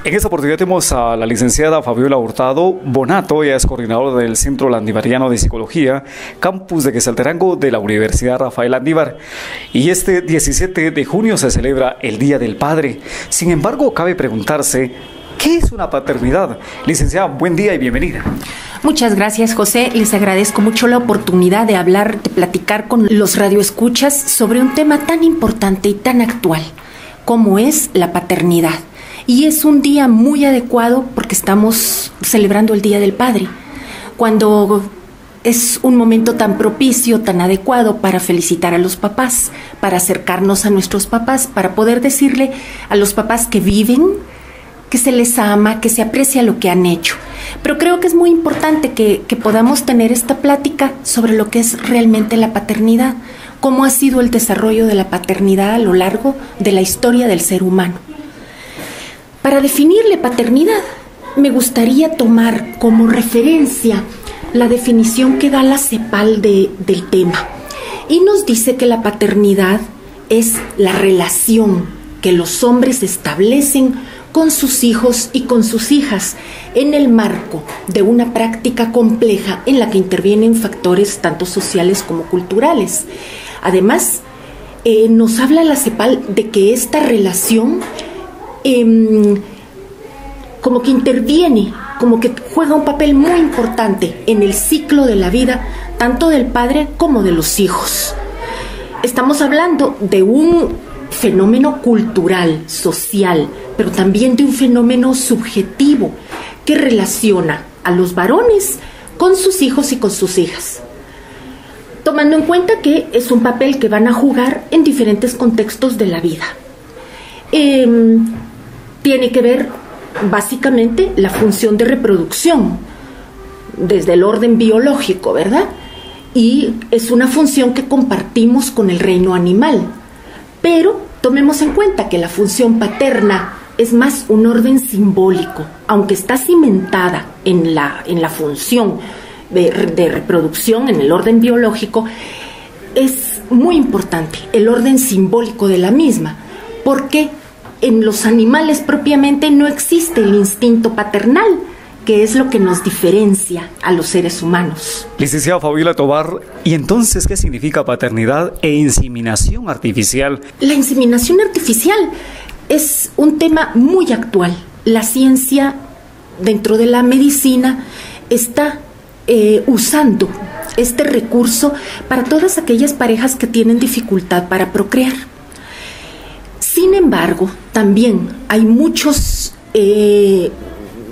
En esta oportunidad tenemos a la licenciada Fabiola Hurtado Bonato. Ella es coordinadora del Centro Landivariano de Psicología, campus de Quetzaltenango de la Universidad Rafael Landívar. Y este 17 de junio se celebra el Día del Padre. Sin embargo, cabe preguntarse, ¿qué es una paternidad? Licenciada, buen día y bienvenida. Muchas gracias, José. Les agradezco mucho la oportunidad de hablar, de platicar con los radioescuchas sobre un tema tan importante y tan actual como es la paternidad. Y es un día muy adecuado porque estamos celebrando el Día del Padre, cuando es un momento tan propicio, tan adecuado para felicitar a los papás, para acercarnos a nuestros papás, para poder decirle a los papás que viven, que se les ama, que se aprecia lo que han hecho. Pero creo que es muy importante que podamos tener esta plática sobre lo que es realmente la paternidad, cómo ha sido el desarrollo de la paternidad a lo largo de la historia del ser humano. Para definirle paternidad, me gustaría tomar como referencia la definición que da la CEPAL del tema. Y nos dice que la paternidad es la relación que los hombres establecen con sus hijos y con sus hijas en el marco de una práctica compleja en la que intervienen factores tanto sociales como culturales. Además, nos habla la CEPAL de que esta relación como que interviene, como que juega un papel muy importante en el ciclo de la vida, tanto del padre como de los hijos. Estamos hablando de un fenómeno cultural, social, pero también de un fenómeno subjetivo que relaciona a los varones con sus hijos y con sus hijas, tomando en cuenta que es un papel que van a jugar en diferentes contextos de la vida. Tiene que ver básicamente la función de reproducción desde el orden biológico, ¿verdad? Y es una función que compartimos con el reino animal. Pero tomemos en cuenta que la función paterna es más un orden simbólico, aunque está cimentada en la función de reproducción, en el orden biológico. Es muy importante el orden simbólico de la misma, porque en los animales propiamente no existe el instinto paternal, que es lo que nos diferencia a los seres humanos. Licenciada Fabiola Tobar, ¿y entonces qué significa paternidad e inseminación artificial? La inseminación artificial es un tema muy actual. La ciencia, dentro de la medicina, está usando este recurso para todas aquellas parejas que tienen dificultad para procrear. Sin embargo, también hay muchos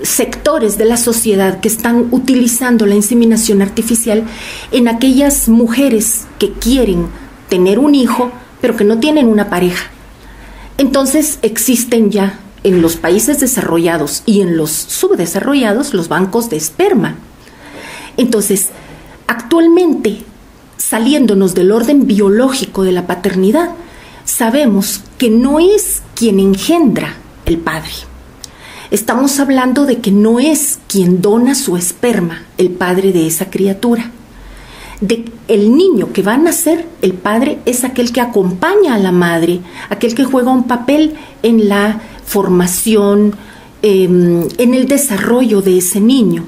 sectores de la sociedad que están utilizando la inseminación artificial en aquellas mujeres que quieren tener un hijo, pero que no tienen una pareja. Entonces existen ya en los países desarrollados y en los subdesarrollados los bancos de esperma. Entonces, actualmente, saliéndonos del orden biológico de la paternidad, sabemos que no es quien engendra el padre. Estamos hablando de que no es quien dona su esperma el padre de esa criatura. El niño que va a nacer, el padre es aquel que acompaña a la madre, aquel que juega un papel en la formación, en el desarrollo de ese niño.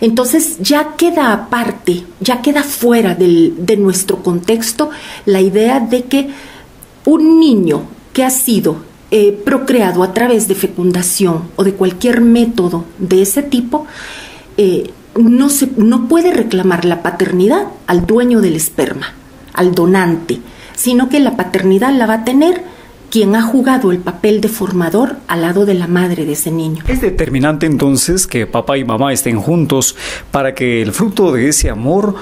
Entonces ya queda aparte, ya queda fuera de nuestro contexto la idea de que un niño que ha sido procreado a través de fecundación o de cualquier método de ese tipo, no puede reclamar la paternidad al dueño del esperma, al donante, sino que la paternidad la va a tener quien ha jugado el papel de formador al lado de la madre de ese niño. ¿Es determinante entonces que papá y mamá estén juntos para que el fruto de ese amor,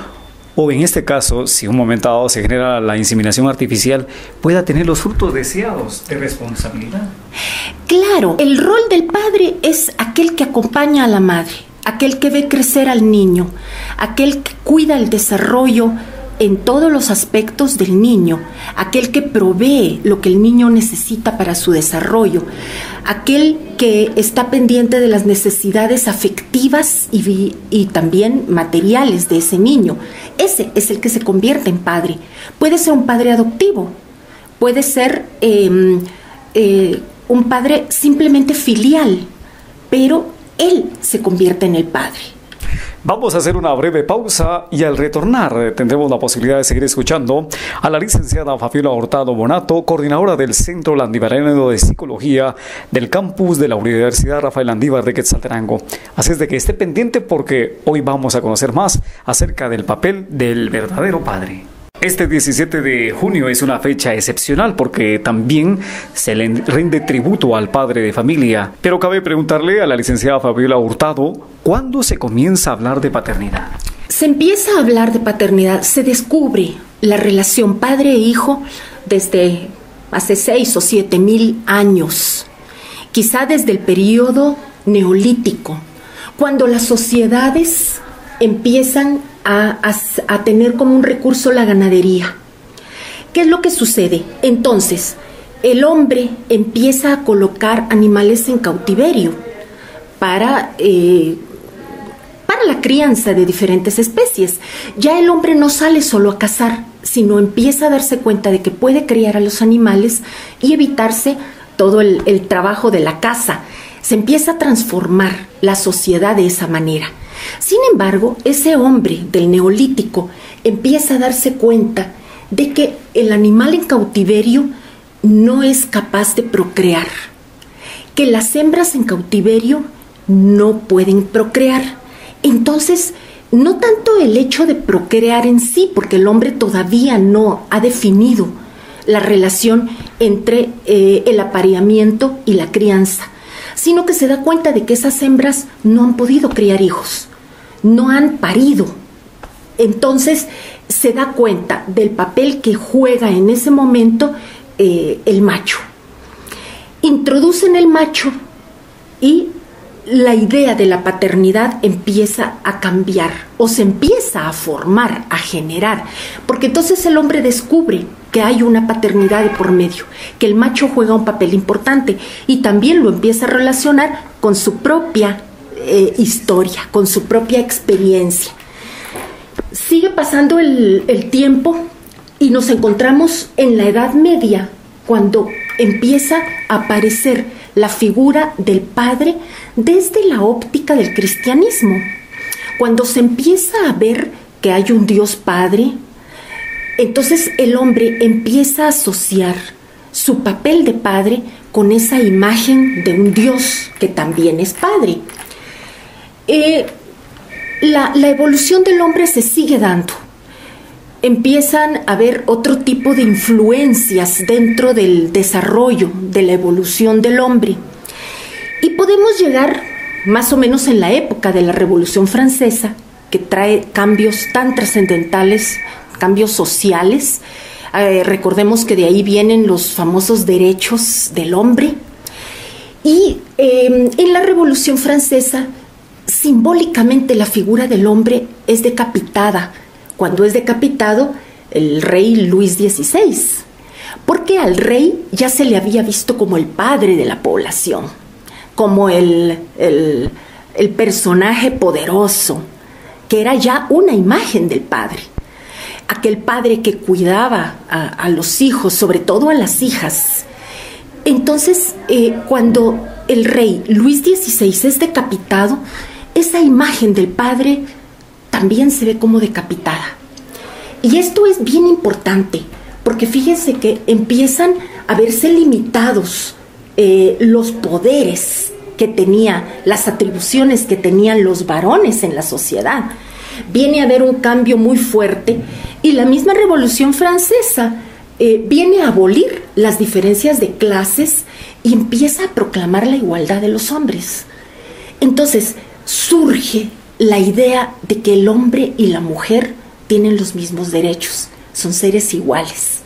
o en este caso, si un momento dado se genera la inseminación artificial, pueda tener los frutos deseados de responsabilidad? Claro, el rol del padre es aquel que acompaña a la madre, aquel que ve crecer al niño, aquel que cuida el desarrollo en todos los aspectos del niño, aquel que provee lo que el niño necesita para su desarrollo, aquel que está pendiente de las necesidades afectivas y también materiales de ese niño. Ese es el que se convierte en padre. Puede ser un padre adoptivo, puede ser un padre simplemente filial, pero él se convierte en el padre. Vamos a hacer una breve pausa y al retornar tendremos la posibilidad de seguir escuchando a la licenciada Fabiola Hurtado Bonato, coordinadora del Centro Landivariano de Psicología del campus de la Universidad Rafael Landívar de Quetzaltenango. Así es de que esté pendiente porque hoy vamos a conocer más acerca del papel del verdadero padre. Este 17 de junio es una fecha excepcional porque también se le rinde tributo al padre de familia. Pero cabe preguntarle a la licenciada Fabiola Hurtado, ¿cuándo se comienza a hablar de paternidad? Se empieza a hablar de paternidad, se descubre la relación padre e hijo desde hace 6 o 7 mil años, quizá desde el periodo neolítico, cuando las sociedades empiezan a tener como un recurso la ganadería. ¿Qué es lo que sucede? Entonces, el hombre empieza a colocar animales en cautiverio para la crianza de diferentes especies. Ya el hombre no sale solo a cazar, sino empieza a darse cuenta de que puede criar a los animales y evitarse todo el trabajo de la caza. Se empieza a transformar la sociedad de esa manera. Sin embargo, ese hombre del neolítico empieza a darse cuenta de que el animal en cautiverio no es capaz de procrear, que las hembras en cautiverio no pueden procrear. Entonces, no tanto el hecho de procrear en sí, porque el hombre todavía no ha definido la relación entre el apareamiento y la crianza, sino que se da cuenta de que esas hembras no han podido criar hijos, no han parido. Entonces se da cuenta del papel que juega en ese momento el macho. Introducen el macho y la idea de la paternidad empieza a cambiar o se empieza a formar, a generar, porque entonces el hombre descubre que hay una paternidad de por medio, que el macho juega un papel importante y también lo empieza a relacionar con su propia historia, con su propia experiencia. Sigue pasando el tiempo y nos encontramos en la Edad Media, cuando empieza a aparecer la figura del padre desde la óptica del cristianismo. Cuando se empieza a ver que hay un Dios Padre, entonces el hombre empieza a asociar su papel de padre con esa imagen de un Dios que también es padre. La evolución del hombre se sigue dando. Empiezan a haber otro tipo de influencias dentro del desarrollo de la evolución del hombre. Y podemos llegar más o menos en la época de la Revolución Francesa, que trae cambios tan trascendentales, cambios sociales. Recordemos que de ahí vienen los famosos derechos del hombre. Y en la Revolución Francesa, simbólicamente la figura del hombre es decapitada. Cuando es decapitado el rey Luis XVI, porque al rey ya se le había visto como el padre de la población, como el personaje poderoso, que era ya una imagen del padre, aquel padre que cuidaba a los hijos, sobre todo a las hijas. Entonces, cuando el rey Luis XVI es decapitado, esa imagen del padre también se ve como decapitada. Y esto es bien importante, porque fíjense que empiezan a verse limitados los poderes que tenía, las atribuciones que tenían los varones en la sociedad. Viene a haber un cambio muy fuerte y la misma Revolución Francesa viene a abolir las diferencias de clases y empieza a proclamar la igualdad de los hombres. Entonces surge la idea de que el hombre y la mujer tienen los mismos derechos, son seres iguales.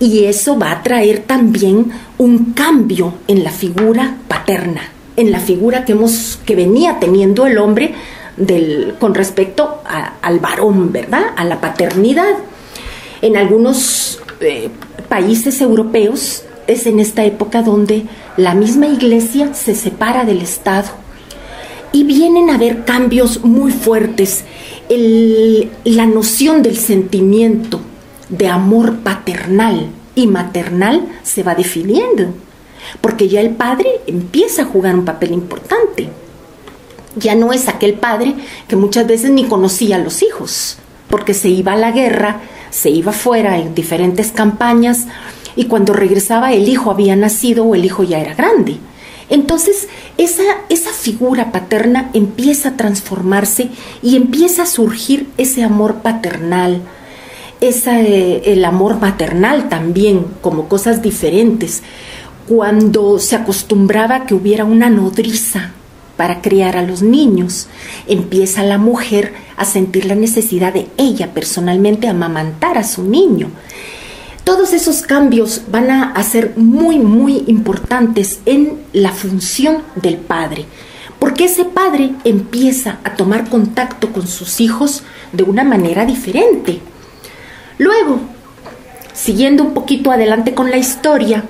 Y eso va a traer también un cambio en la figura paterna, en la figura que venía teniendo el hombre con respecto al varón, ¿verdad? A la paternidad. En algunos países europeos es en esta época donde la misma Iglesia se separa del Estado y vienen a haber cambios muy fuertes. La noción del sentimiento de amor paternal y maternal se va definiendo. porque ya el padre empieza a jugar un papel importante. Ya no es aquel padre que muchas veces ni conocía a los hijos, porque se iba a la guerra, se iba fuera en diferentes campañas, y cuando regresaba el hijo había nacido o el hijo ya era grande. Entonces esa figura paterna empieza a transformarse y empieza a surgir ese amor paternal, el amor maternal también, como cosas diferentes. Cuando se acostumbraba que hubiera una nodriza para criar a los niños, empieza la mujer a sentir la necesidad de ella personalmente amamantar a su niño. Todos esos cambios van a ser muy, muy importantes en la función del padre, porque ese padre empieza a tomar contacto con sus hijos de una manera diferente. Luego, siguiendo un poquito adelante con la historia,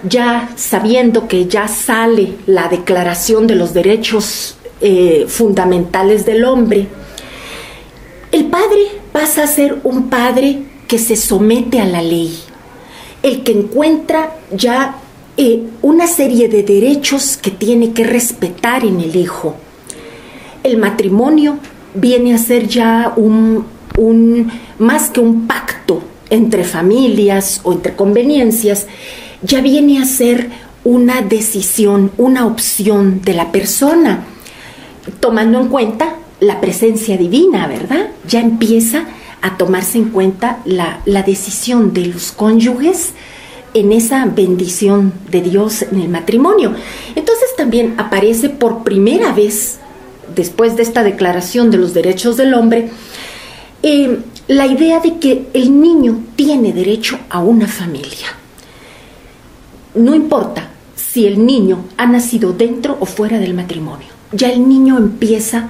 ya sabiendo que ya sale la Declaración de los Derechos Fundamentales del Hombre, el padre pasa a ser un padre que se somete a la ley, el que encuentra ya una serie de derechos que tiene que respetar en el hijo. El matrimonio viene a ser ya más que un pacto entre familias o entre conveniencias, ya viene a ser una decisión, una opción de la persona, tomando en cuenta la presencia divina, ¿verdad? Ya empieza a tomarse en cuenta la decisión de los cónyuges en esa bendición de Dios en el matrimonio. Entonces también aparece por primera vez, después de esta Declaración de los Derechos del Hombre, la idea de que el niño tiene derecho a una familia. No importa si el niño ha nacido dentro o fuera del matrimonio. Ya el niño empieza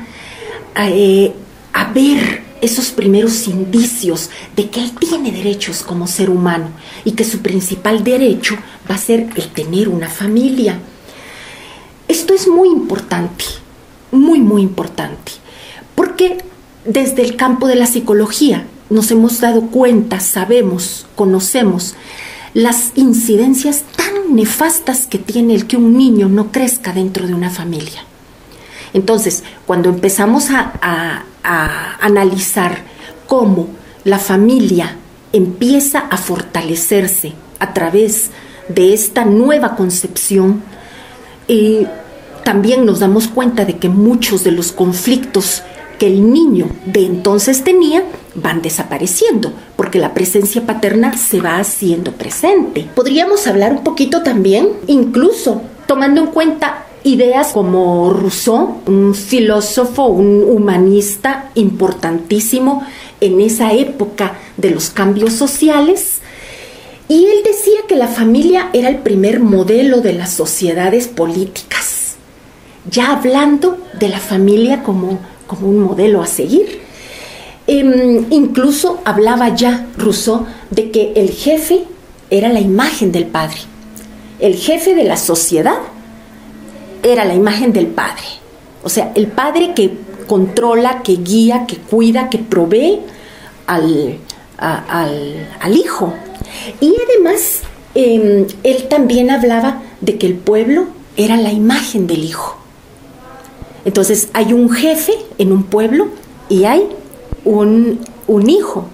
a ver esos primeros indicios de que él tiene derechos como ser humano y que su principal derecho va a ser el tener una familia. Esto es muy importante, muy, muy importante, porque desde el campo de la psicología nos hemos dado cuenta, sabemos, conocemos las incidencias tan nefastas que tiene el que un niño no crezca dentro de una familia. Entonces, cuando empezamos a analizar cómo la familia empieza a fortalecerse a través de esta nueva concepción, también nos damos cuenta de que muchos de los conflictos que el niño de entonces tenía van desapareciendo, porque la presencia paterna se va haciendo presente. Podríamos hablar un poquito también, incluso tomando en cuenta ideas como Rousseau, un filósofo, un humanista importantísimo en esa época de los cambios sociales, y él decía que la familia era el primer modelo de las sociedades políticas, ya hablando de la familia como un modelo a seguir. Incluso hablaba ya Rousseau de que el jefe era la imagen del padre, el jefe de la sociedad era la imagen del padre, o sea, el padre que controla, que guía, que cuida, que provee al hijo. Y además él también hablaba de que el pueblo era la imagen del hijo. Entonces hay un jefe en un pueblo y hay un hijo.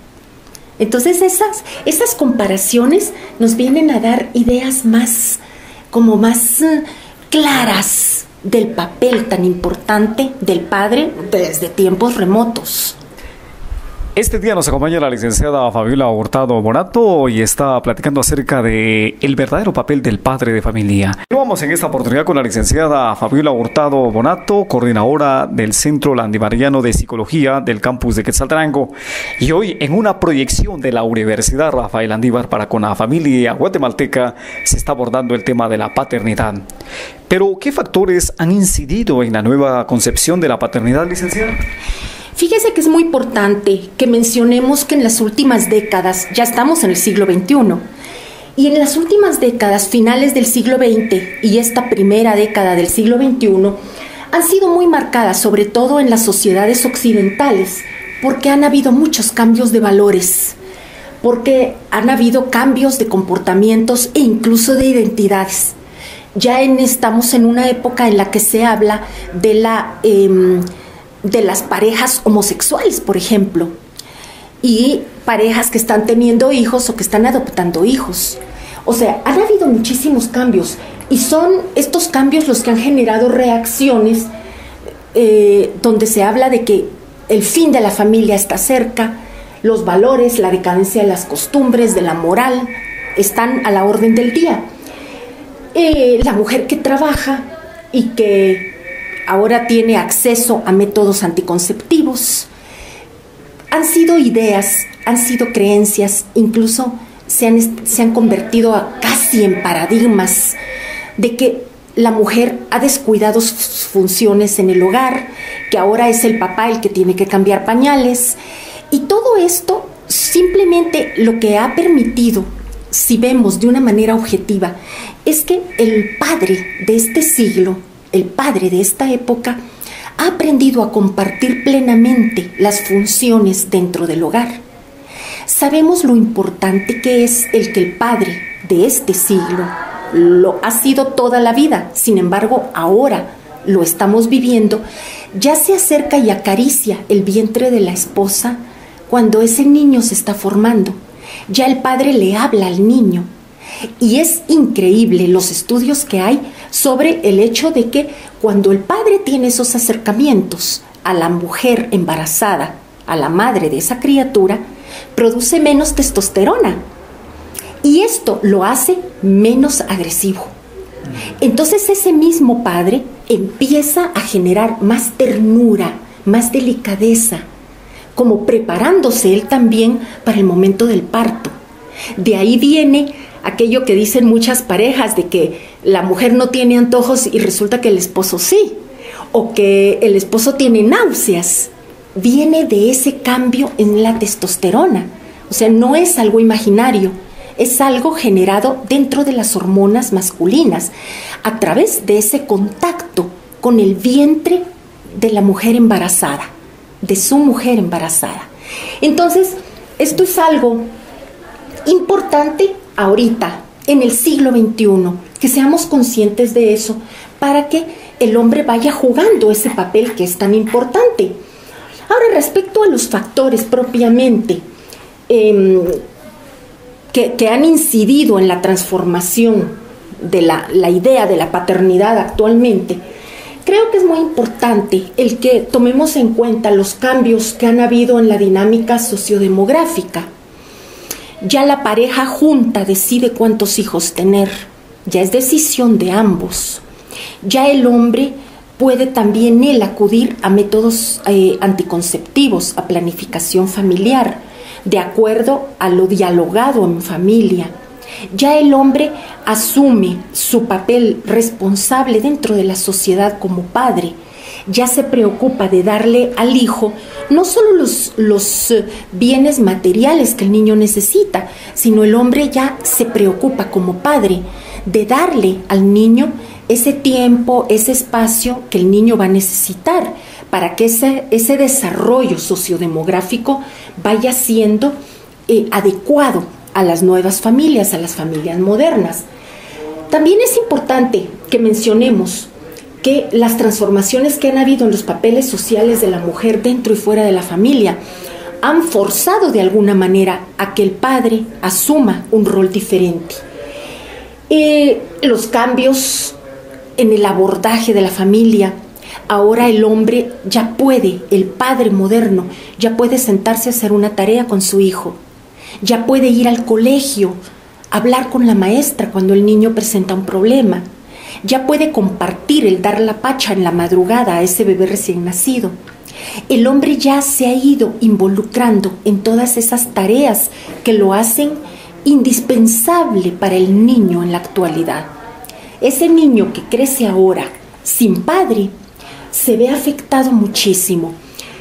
Entonces esas comparaciones nos vienen a dar ideas más claras del papel tan importante del padre desde tiempos remotos. Este día nos acompaña la licenciada Fabiola Hurtado Bonato y está platicando acerca de el verdadero papel del padre de familia. Vamos en esta oportunidad con la licenciada Fabiola Hurtado Bonato, coordinadora del Centro Landivariano de Psicología del campus de Quetzaltenango, y hoy en una proyección de la Universidad Rafael Landívar para con la familia guatemalteca se está abordando el tema de la paternidad. Pero, ¿qué factores han incidido en la nueva concepción de la paternidad, licenciada? Fíjese que es muy importante que mencionemos que en las últimas décadas, ya estamos en el siglo XXI, y en las últimas décadas, finales del siglo XX y esta primera década del siglo XXI, han sido muy marcadas, sobre todo en las sociedades occidentales, porque han habido muchos cambios de valores, porque han habido cambios de comportamientos e incluso de identidades. estamos en una época en la que se habla de las parejas homosexuales, por ejemplo, y parejas que están teniendo hijos o que están adoptando hijos. O sea, han habido muchísimos cambios y son estos cambios los que han generado reacciones donde se habla de que el fin de la familia está cerca, los valores, la decadencia de las costumbres, de la moral, están a la orden del día. La mujer que trabaja y que ahora tiene acceso a métodos anticonceptivos, han sido ideas, han sido creencias, incluso se han convertido casi en paradigmas de que la mujer ha descuidado sus funciones en el hogar, que ahora es el papá el que tiene que cambiar pañales. Y todo esto simplemente lo que ha permitido, si vemos de una manera objetiva, es que el padre de este siglo, el padre de esta época, ha aprendido a compartir plenamente las funciones dentro del hogar. Sabemos lo importante que es el que el padre de este siglo lo ha sido toda la vida, sin embargo, ahora lo estamos viviendo, ya se acerca y acaricia el vientre de la esposa cuando ese niño se está formando. Ya el padre le habla al niño. Y es increíble los estudios que hay sobre el hecho de que cuando el padre tiene esos acercamientos a la mujer embarazada, a la madre de esa criatura, produce menos testosterona. Y esto lo hace menos agresivo. Entonces ese mismo padre empieza a generar más ternura, más delicadeza, como preparándose él también para el momento del parto. De ahí viene aquello que dicen muchas parejas de que la mujer no tiene antojos y resulta que el esposo sí, o que el esposo tiene náuseas. Viene de ese cambio en la testosterona. O sea, no es algo imaginario, es algo generado dentro de las hormonas masculinas a través de ese contacto con el vientre de la mujer embarazada, de su mujer embarazada. Entonces, esto es algo importante ahorita, en el siglo XXI, que seamos conscientes de eso para que el hombre vaya jugando ese papel que es tan importante. Ahora, respecto a los factores propiamente que han incidido en la transformación de la idea de la paternidad actualmente, creo que es muy importante el que tomemos en cuenta los cambios que han habido en la dinámica sociodemográfica. Ya la pareja junta decide cuántos hijos tener, ya es decisión de ambos. Ya el hombre puede también él acudir a métodos anticonceptivos, a planificación familiar, de acuerdo a lo dialogado en familia. Ya el hombre asume su papel responsable dentro de la sociedad como padre. Ya se preocupa de darle al hijo no solo los bienes materiales que el niño necesita, sino el hombre ya se preocupa como padre de darle al niño ese tiempo, ese espacio que el niño va a necesitar para que ese desarrollo sociodemográfico vaya siendo adecuado a las nuevas familias, a las familias modernas. También es importante que mencionemos que las transformaciones que han habido en los papeles sociales de la mujer dentro y fuera de la familia han forzado de alguna manera a que el padre asuma un rol diferente. Los cambios en el abordaje de la familia, ahora el hombre ya puede, el padre moderno, ya puede sentarse a hacer una tarea con su hijo, ya puede ir al colegio, hablar con la maestra cuando el niño presenta un problema, ya puede compartir el dar la pacha en la madrugada a ese bebé recién nacido. El hombre ya se ha ido involucrando en todas esas tareas que lo hacen indispensable para el niño en la actualidad. Ese niño que crece ahora sin padre se ve afectado muchísimo.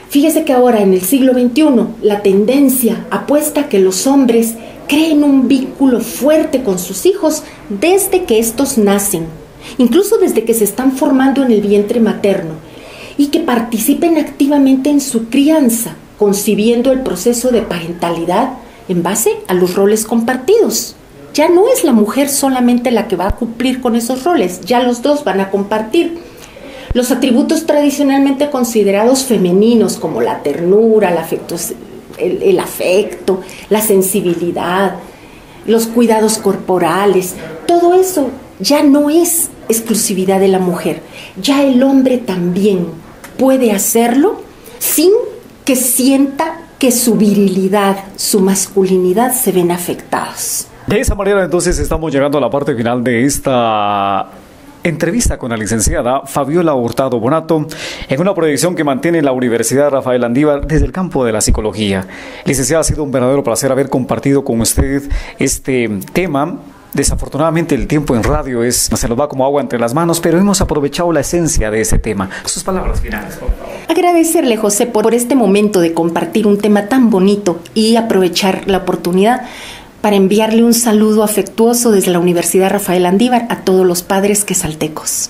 Fíjese que ahora en el siglo XXI la tendencia apuesta a que los hombres creen un vínculo fuerte con sus hijos desde que estos nacen, incluso desde que se están formando en el vientre materno, y que participen activamente en su crianza, concibiendo el proceso de parentalidad en base a los roles compartidos. Ya no es la mujer solamente la que va a cumplir con esos roles, ya los dos van a compartir. Los atributos tradicionalmente considerados femeninos, como la ternura, el afecto, la sensibilidad, los cuidados corporales, todo eso ya no es exclusividad de la mujer. Ya el hombre también puede hacerlo sin que sienta que su virilidad, su masculinidad se ven afectados. De esa manera, entonces, estamos llegando a la parte final de esta entrevista con la licenciada Fabiola Hurtado Bonato en una proyección que mantiene la Universidad Rafael Landívar desde el campo de la psicología. Licenciada, ha sido un verdadero placer haber compartido con usted este tema. Desafortunadamente el tiempo en radio se nos va como agua entre las manos, pero hemos aprovechado la esencia de ese tema. Sus palabras finales, por favor. Agradecerle, José, por este momento de compartir un tema tan bonito y aprovechar la oportunidad para enviarle un saludo afectuoso desde la Universidad Rafael Landívar a todos los padres quesaltecos.